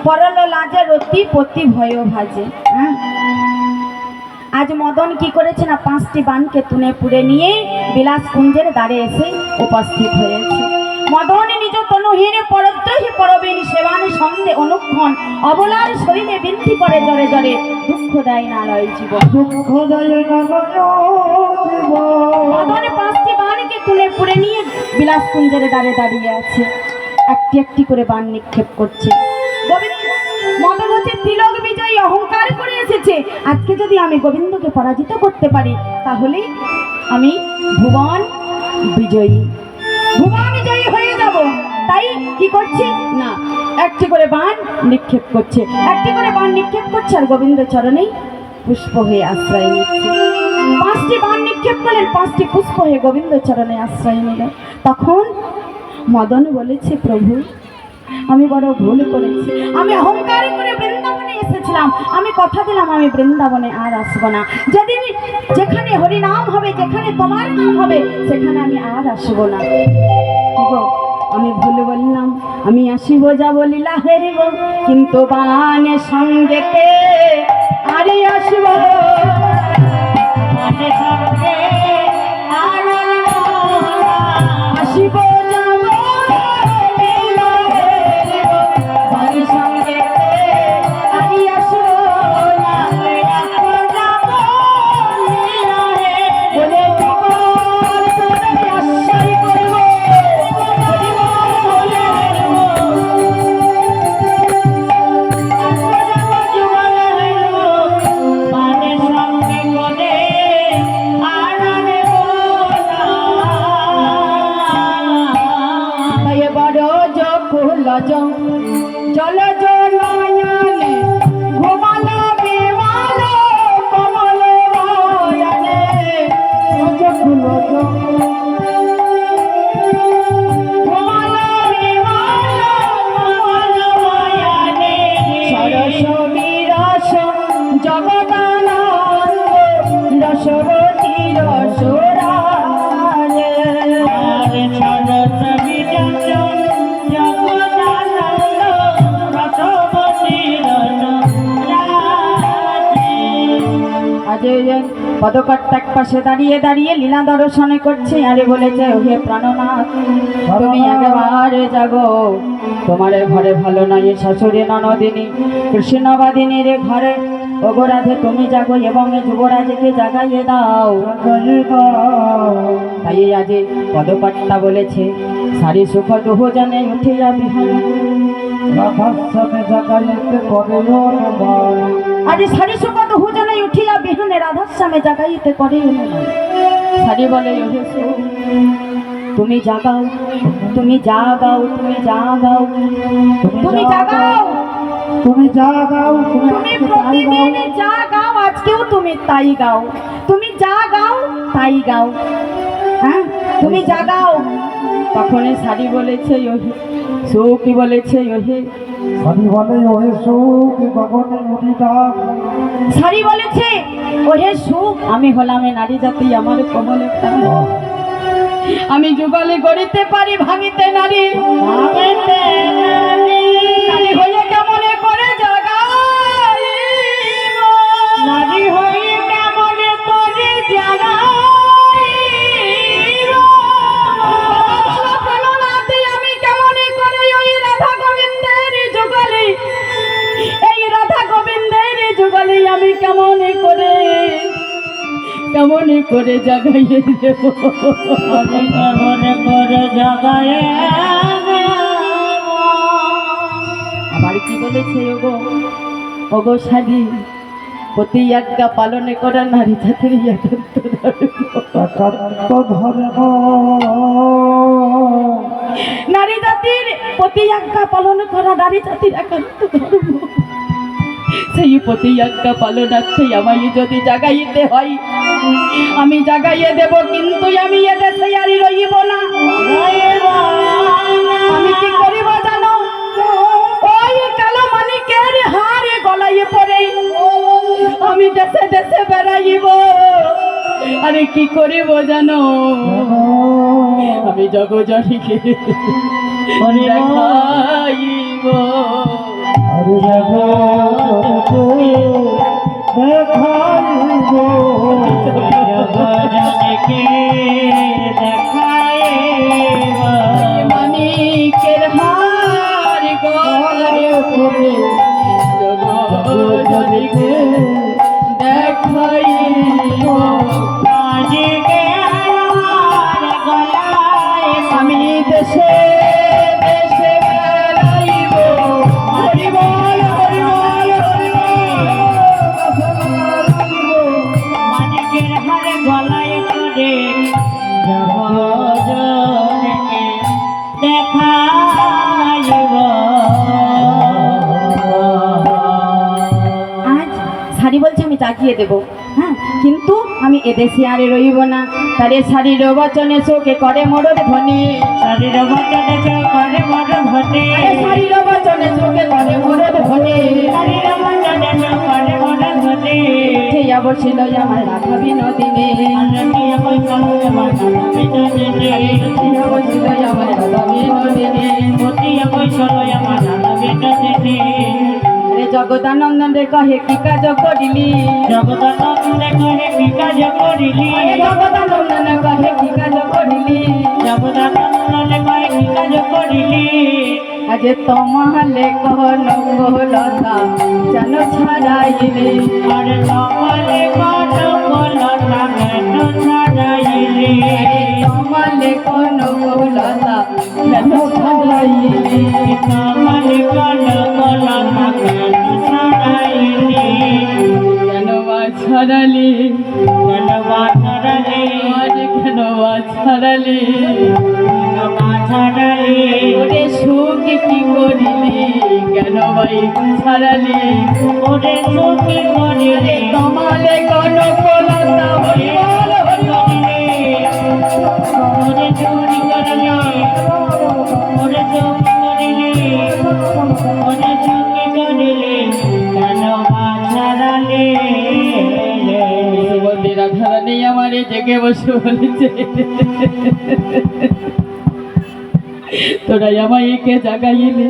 পরল লাজে রতি পতি ভয় ভাজে। হ্যাঁ, আজ মদন কি করেছে না, 5টি বানকে তুলে পুড়ে নিয়ে বিলাস কুঞ্জের দ্বারে এসে উপস্থিত হয়েছে। মদন নিজ তনুহীন পরদ্রোহী পরবীন সেবান সন্ধে অনুক্ষণ অবলার শরীরে বৃদ্ধি করে জরে জরে দুঃখ দেয় না লয় জীবন। মদন 5টি বানকে তুলে পুড়ে নিয়ে বিলাস কুঞ্জের দ্বারে দাঁড়িয়ে আছে, একটি একটি করে বান নিক্ষেপ করছে। মদন হচ্ছে তিলক বিজয়ী, অহংকার করে এসেছে। আজকে যদি আমি গোবিন্দকে পরাজিত করতে পারি তাহলে আমি ভুবন বিজয়ী হয়ে যাব। তাই কি করছি না, একটি করে বান নিক্ষেপ করছে, একটি করে বান নিক্ষেপ করছে আর গোবিন্দ চরণেই পুষ্প হয়ে আশ্রয় নিচ্ছে। 5টি বান নিক্ষেপ করলেন, 5টি পুষ্প হয়ে গোবিন্দ চরণে আশ্রয় নিল। তখন মদন বলেছে, প্রভু আমি বড় ভুল করেছি, আমি অহংকার করে বৃন্দাবনে এসেছিলাম, আমি কথা দিলাম আমি বৃন্দাবনে আর আসবো না। যেদিন যেখানে হরিনাম হবে, যেখানে তোমার নাম হবে, সেখানে আমি আর আসবো না। আমি ভুল বললাম, আমি আসিব যাব লীলা হেরিব, কিন্তু বানে সঙ্গেতে আরে আসব আসিব জল জলয়নে ঘুমাল বিমাল কমল নয়নে ঘুমাল বিমাল কমল নয়নে সরস বিরস জগদানন্দ রসবতী রসরাজে সরস বিরস পদকর্তা এক পাশে দাঁড়িয়ে দাঁড়িয়ে লীলা দর্শনে করছে। আরে বলেছে, ওহে প্রাণনাথ তুমি একেবারে জাগো, তোমার ঘরে ভালো নয়, শাশুড়ি ননদিনী কৃষ্ণবাদিনীর ঘরে অগরাধে তুমি জাগো এবং যুবরাজকে জাগাইয়ে দাও। তাই আজ পদকর্তা বলেছে, সারি সুখ দুহ জানে উঠিয়া বিহান আজ সারি সুখ দুহ জানে উঠিয়া বিহানে রাধার সামনে জাগাইতে করে। সারি বলে, তুমি জাগাও, তুমি জাগাও, তুমি জাগাও, তুমি জাগাও, তুমি জাগাও, তুমি প্রতিদিন যা গাও, আজকেও তুমি তাই গাও, তুমি যা গাও তাই গাও। হ্যাঁ, তুমি জাগাও। তখন সারি বলেছে, ওহে সৌকি বলেছে, ওহে সারি বলে, ওহে সুখ গগনে উঠিতা। সারি বলেছে, ওহে সুখ আমি হলাম নারী জাতি, আমার কমলে আমি যুগলে গড়িতে পারি ভাঙিতে নারী, ভাঙিতে নারী হয়ে কেমনে করে জাগাই, নারী হয়ে কেমনে করে জাগাই। আমি কেমনে করে ওই রাধা গোবিন্দের যুগলে, এই রাধা গোবিন্দের যুগলে আমি কেমনে করে জাগাইয়ে দেব, আমি কেমনে করে জাগাইয়ে। আবার কি বলেছে, ওগো সারি প্রতি আজ্ঞা পালনে করা নারী জাতির নারী জাতির প্রতি আজ্ঞা পালন করা নারী জাতির একান্ত ধর্ম। সেই প্রতি আজ্ঞা পালনার্থে আমায় যদি জাগাইতে হয় আমি জাগাইয়ে দেব, কিন্তু আমি এদেশে আর রইব না। আমি কি করিব জানো, ওই কালো মানিকের হারে গলায় পড়ে আমি দেশে দেশে বেড়াইব। আরে কি করিব জানো, আমি জগজনীকে দেখাইব। জগৎকে দেখাইব জগৎকে দেখাইব মানিকের হার গলায় পরে জগৎকে দেখাইব মানিকের হার গলায় আমি দেশে দেশে বেড়াইব হরি বল হরি বল হরি বল মানিকের হার গলায় পরে জগৎকে দেখাইব আজ শাড়ি বলছে আমি জাগিয়ে দেব, হ্যাঁ, কিন্তু আমি এদেশে আর রইব না। তারে শাড়ির বচনে শোকে করে মরদ ধনী, শরীর বচনে করে মর ধনে শাড়ির বচনে শোকে করে মরদ ধনী। শরীর বচনে করে মর ধনে ঠিয়া বসিল আমার রাধা বিনোদিনী, আনন্দিয়া বৈশাল আমার রাধা বিনোদিনী ঠিয়া বসিল আমার রাধা বিনোদিনী। মতিয়া বৈশাল আমার রাধা বিনোদিনী রে জগদানন্দন রে কহে কি কাজ করিলি, জগদানন্দ কহে কি কাজ করিলি জগদানন্দন কহে কি কাজ করিলি। জগদানন্দ কহে কি কাজ করিলি আজ তোমালে কোন কোলতা জান ছাড়াইলে, আর তোমালে কত কোলতা কেন ছাড়াইলি তোমালে কোন কোলতা জান ছাড়াইলে। তোমালে কত কোলতা কেন ছাড়াইলি কেন বা ছাড়ালি, কেন বা ছাড়ালি আজ কেন বা ছাড়ালি। কেন বা ছাড়ালি ওরে সুখ কি করিলি, কেন ভাই ছাড়ালি। ওরে চোখে করিলি তোমালে কোন কোলতা হরি বল হরি বল। ওরে চুরি করলি ওরে চুরি করিলি ওরে চুরি করিলি কেন বা ছাড়ালি সুবর্ণী রাধারানী আমারে জেগে বসে বলেছে, তোরা আমায় কে জাগাইলি,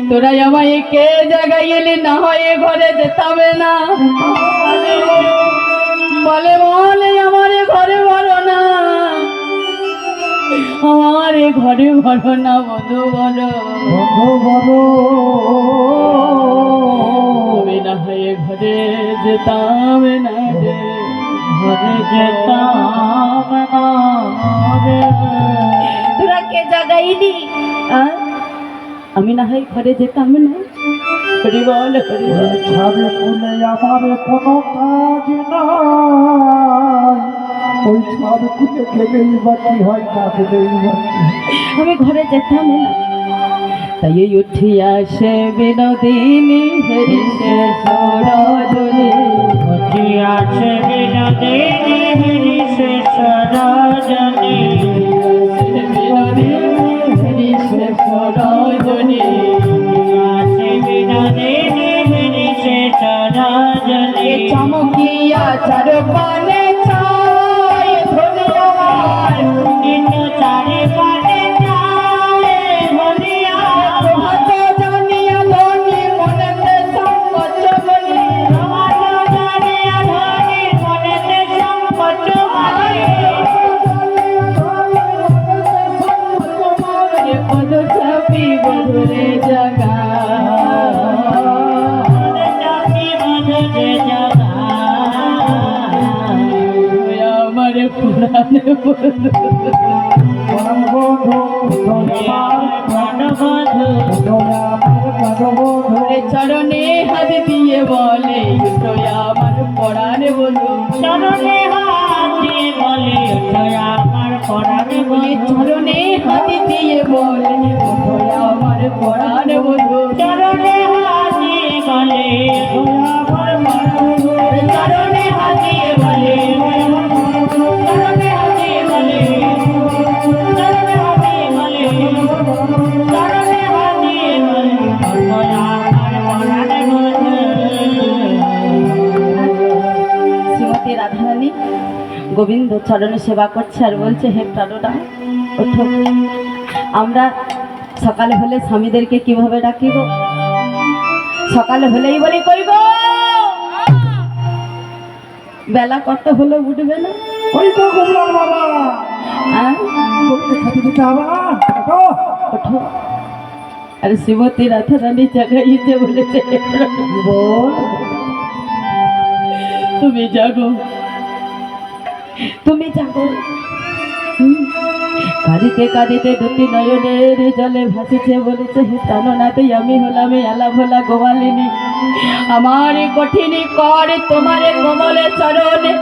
তোরা আমায় কে জাগাইলি, না হয় ঘরে যেতাবে না। বলে বলে আমার ঘরে বলো না, আমার ঘরে বলো না বধু বলো, তুমি না হয় ঘরে যেতাম না রে, ঘরে যেতাম না রে তোরা কে জাগাইলি, আমি না হয় ঘরে যেতাম না। হরি বল হরি বল। ছাড়ে বলে আমার কোনো কাজ নাই ওই ছাড় খুলে গেলেই বাকি হয় না গেলেই বাকি আমি ঘরে যেতাম না, তাই উঠিয়া সে বিনোদিনী হেরি সে সরজনী। আছে বিনোদিনী হরি সে সরজনী বিনোদিনী হেরি সে সরজনী। আছে বিনোদিনী হরি সে সরজনী চমকিয়া চার পানে চায় ধনী আমার, কিন্তু চারে পারে চায় ধনিয়া হাত জানিয়া ধনী মনেতে সংকোচ বলি। জানিয়া ধনী মনেতে সংকোচ বলি পদ ছাপি বধুরে জাগা, আমার পুরাণ চরণে হাত দিয়ে বলে আমার পড়ান বলু, চরণে হাত দিয়ে বলে আমার পরাণে বলে চরণে হাত দিয়ে বলে আমার পড়ান বলু। চরণে হাত দিয়ে বলে আমার পরাণে চরণে হাত দিয়ে বলে, চরণে হাত দিয়ে বলে চরণে হাত দিয়ে বলে চরণে হাত দিয়ে বলে আমার পরাণে বলে শ্রীমতী রাধারানী গোবিন্দ চরণে সেবা করছে আর বলছে, হে প্রাণরা ওঠো, আমরা সকালে হলে স্বামীদেরকে কিভাবে ডাকি গো? সকালে হলেই বলি কই গো, বেলা কত হলো উঠবে না? ওই তো গোবলার বাবা, হ্যাঁ তোকে খেতে দিতে হবে না, ওঠো। ওঠো। আর শ্রীমতী রাধারানী জাগাইতে বলেছে বল, তুমি জাগো, তুমি জাগো। কাঁদিতে কাঁদিতে দুটি নয়নের জলে ভাসিছে, বলেছে হে প্রাণনাথ, আমি হলাম আলা ভোলা গোয়ালিনী, আমার কঠিন কর তোমার কমলে চরণে,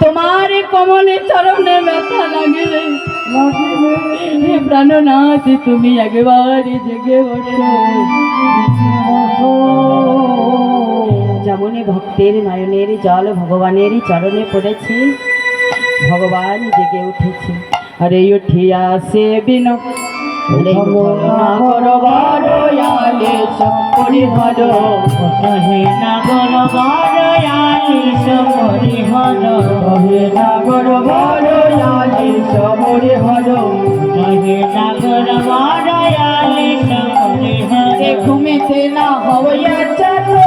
তোমার কমলে চরণে ব্যথা লাগে। লাগিবে। হে প্রাণনাথ, তুমি একবার জেগে ওঠো। যেমনই ভক্তের নয়নের জল ভগবানের চরণে পড়েছে, ভগবান জেগে উঠেছে। আরে উঠিয়া সে বিন ঘুমেতে না হইয়া চালো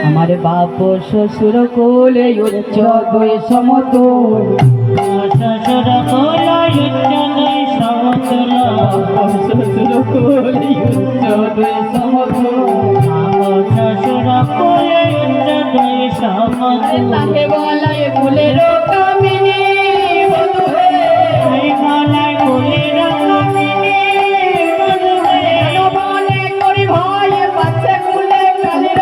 আমার বাপ শ্বশুর কোলে উচ্চ দুই সমতুল, শ্বশুর কোলে সমতুল, শ্বশুর কোলে উচ্চ দুই সমতুল, শ্বশুর কোলে উচ্চ দুই সমতুল। তাকে বলাই ফুলের কামিনী বধূ হে, বলাই ফুলের কামিনী বধূ হে, মনে করি ভাই পাচ্ছে ফুলে কালির,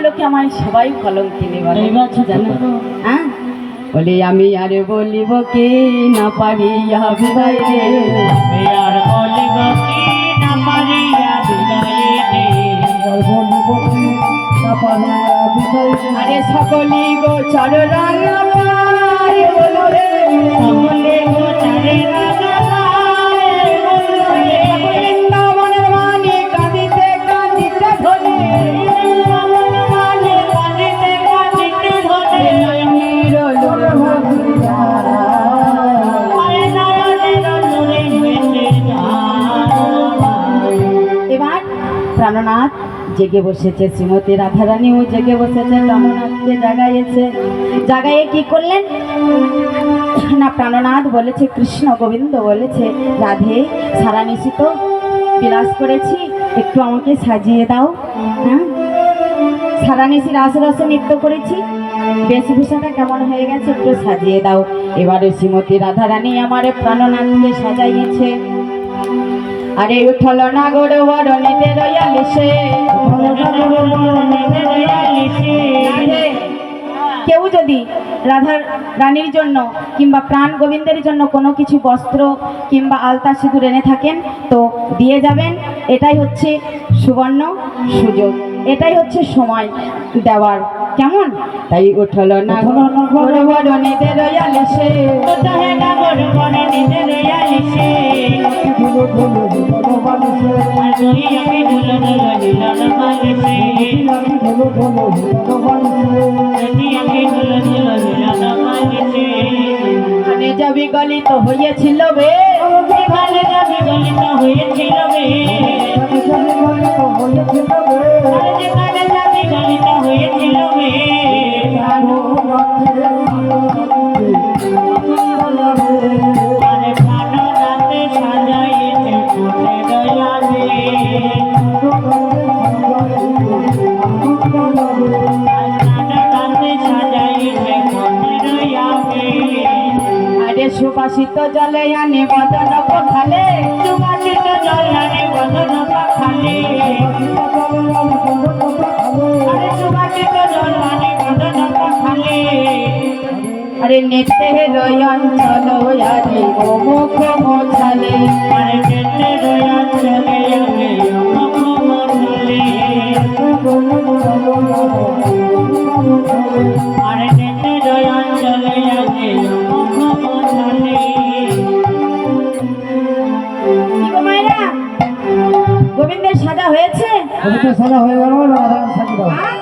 লোকে আমায় সবাই কলঙ্কিনী বলে, জানো? হ্যাঁ, বলি আমি আরে বলিব কি না পারিয়া বিদায় রে, আর বলিব কি না পারিয়া বিদায় রে, বলিব কি না পারিয়া বিদায় রে। আরে সকলি গো চার রাঙা পায় বলো রে, সকলে গো চার রাঙা পায় বলো রে, বৃন্দাবনের মানি কাঁদিতে কাঁদিতে ধরে, এবার প্রাণনাথ জেগে বসেছে, শ্রীমতী রাধারানীও জেগে বসেছে, প্রাণনাথকে জাগাইয়েছে। জাগাইয়ে কি করলেন না, প্রাণনাথ বলেছে, কৃষ্ণ গোবিন্দ বলেছে, রাধে সারা নিশিত বিলাস করেছি, একটু আমাকে সাজিয়ে দাও। হ্যাঁ, সারা নিশি রাসরসে নৃত্য করেছি, বেশভূষাটা কেমন হয়ে গেছে, একটু সাজিয়ে দাও। এবারে শ্রীমতী রাধারানী আমার প্রাণনাথকে সাজাইয়েছে। আরে উঠল না গোড় বরণীতে রয়ালিসে, কেউ যদি রাধার রানীর জন্য কিংবা প্রাণ গোবিন্দের জন্য কোনো কিছু বস্ত্র কিংবা আলতা সিঁদুর এনে থাকেন তো দিয়ে যাবেন, এটাই হচ্ছে সুবর্ণ সুযোগ, এটাই হচ্ছে সময় দেওয়ার, কেমন? তাই উঠল না গোড় বরণীতে রয়ালিসে, যাবি গলিত হয়েছিল বে, যাবি গলিত হয়েছিল বে, যাবি গলিত হয়েছিল বে, সুবাস সুবাসিত জলে আনে বদন পখালে, সুবাসিত জল আনে বদন পাখালে, আরে সুবাসিত জল আনে বদন পাখালে, আরে নেতে রয়ঞ্চল আরে মুখ মোছালে, আরে যেতে রয়ান চলে আমি মুখ মোছালে, আরে যেতে রয়ান চলে আমি মুখ মোছালে। কি গো মায়েরা, গোবিন্দের সাজা হয়েছে? গোবিন্দ সাজা হয়ে গেল, এবার রাধারানী সাজিয়ে দাও। হ্যাঁ?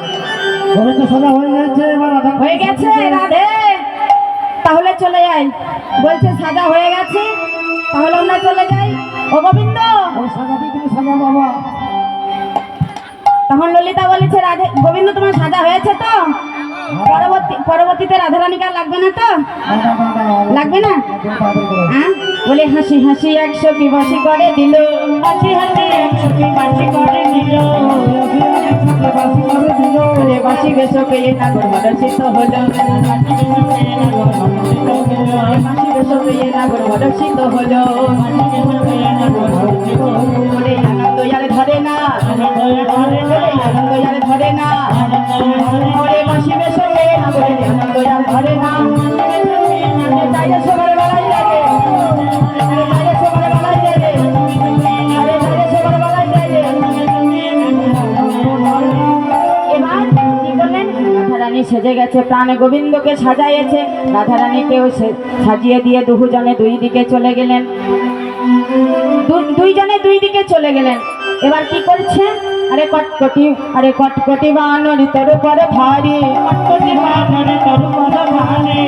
গোবিন্দ সাজা হয়ে গেছে, এবার রাধারানী হয়ে গেছে রাধে, তাহলে চলে যাই। বলছে সাজা হয়ে গেছে, তাহলে আমরা চলে যাই। ও গোবিন্দ, ওই সাজাটি তুমি সাজা বাবা। তখন ললিতা বলেছে রাধে, গোবিন্দ তোমার সাজা হয়েছে তো? পরবর্তীতে রাধারানীকে আর লাগবে না তো? লাগবে না? হ্যাঁ? বলে হাসি হাসি 100 কি বাসি করে দিল, হাসি হাসি একসাথে বাসি করে দিল, ওরে বাসি বেশো পেয়ে নাগর মরসিত হলো, বাসি বেশো পেয়ে নাগর মরসিত হলো, ওরে আনন্দ আর ধরে না, ওরে আনন্দ আর ধরে না, ওরে বাসি বেশো পেয়ে নাগর আনন্দ আর ধরে না, তাই সবার বেলায় লাগে, তাই সবার বেলায় লাগে, আরে তাই সবার বেলায় লাগে। এবার কি করলেন? রাধারানী সেজে গেছে, প্রাণে গোবিন্দকে সাজাইয়েছে, রাধারানীকেও সাজিয়ে দিয়ে দুজনে দুই দিকে চলে গেলেন, দুইজনে দুই দিকে চলে গেলেন। এবার কি করছে? আরে কটকটি বানরি তোর উপর ভারী, কটকটি বানরে তোর উপর ভারে,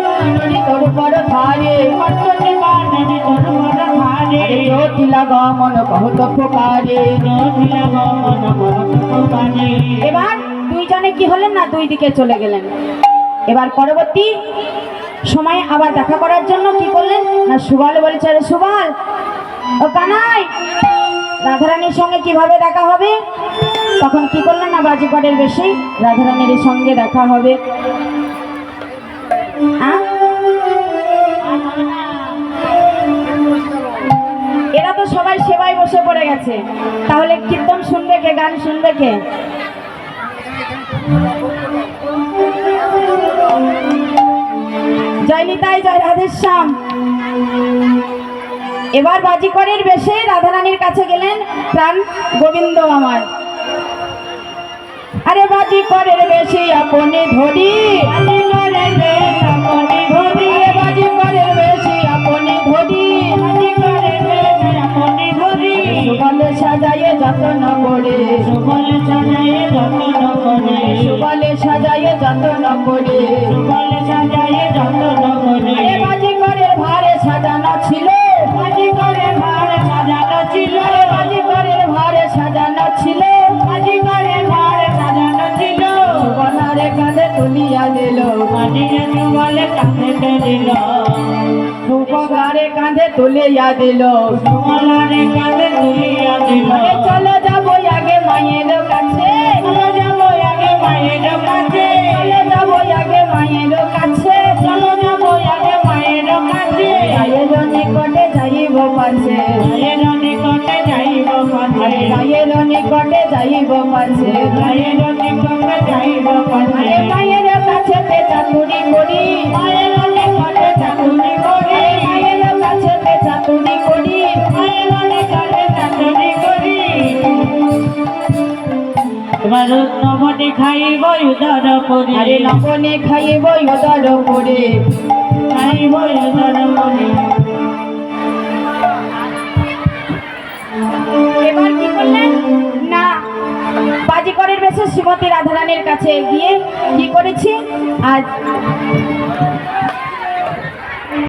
বানরি তোর উপর ভারী, কটকটি বানরে তোর উপর ভারে, আরে জটিলা গমন বহুত প্রকারে। জটিলা গমন বহুত প্রকারে। এবার দুইজনে কি হলেন না, দুই দিকে চলে গেলেন। এবার পরবর্তী সময়ে আবার দেখা করার জন্য কি করলেন না, সুবল বলছে আরে সুবল, ও কানাই, রাধারানীর সঙ্গে কিভাবে দেখা হবে? তখন কি করলেন না, বাজিকরের বেশি রাধারানীর সঙ্গে দেখা হবে। এরা তো সবাই সেবায় বসে পড়ে গেছে, তাহলে কীর্তন শুনবে কে, গান শুনবে কে? জয় নিতাই, জয় রাধেশ্যাম। এবার বাজিকরের বেশে রাধারানীর কাছে গেলেন প্রাণ গোবিন্দ আমার। আরে বাজিকরের বেশে আপনি ধরি, বাজিকরের বেশ আপনি ধরি, আরে বাজিকরের বেশে আপনি ধরি, বাজিকরের বেশ আপনি ধরি, সুবলে সাজাইয়ে যত্ন করে, সুবল সাজায়ে যত্ন করে, সুবলে সাজাইয়ে যত্ন করে, সুবল সাজায়ে যত্ন করে, আরে বাজিকরের ভারে সাজানো ছিল, বাজিকরের ভার সাজানো ছিল, আরে বাজিকরের ভারে সাজানো ছিল, বাজিকরের ভার সাজানো ছিল, সুবলারে কাঁধে তুলিয়া দিল, বাজিয়ে সুবলে কাঁধে দিল, সুবলারে কাঁধে তুলিয়া দিল। সুবলারে কাঁধে তুলিয়া দিল, আরে চলো যাবো আগে মায়ের কাছে, চলো যাবো আগে মায়ের কাছে, চলো যাবো আগে মায়ের কাছে, চলো যাবো আগে মায়ের কাছে, মায়ের নিকটে যাইব পাছে, মায়ের নিকটে যাইব পাছে, মায়ের নিকটে যাইব পাছে, মায়ের নিকটে যাইব পাছে, আরে মায়ের কাছে তে চাতুরি করি, মায়ের নিকটে চাতুরি করি, মায়ের কাছে তে চাতুরি করি, মায়ের নিকটে চাতুরি করি, এবার নবনে খাইব উদর করি, আরে নবনে খাইব উদর করে। খাইব উদর করি। এবার কি করলেন না, বাজিকরের বেশে শ্রীমতী রাধারানীর কাছে গিয়ে কি করেছি, আজ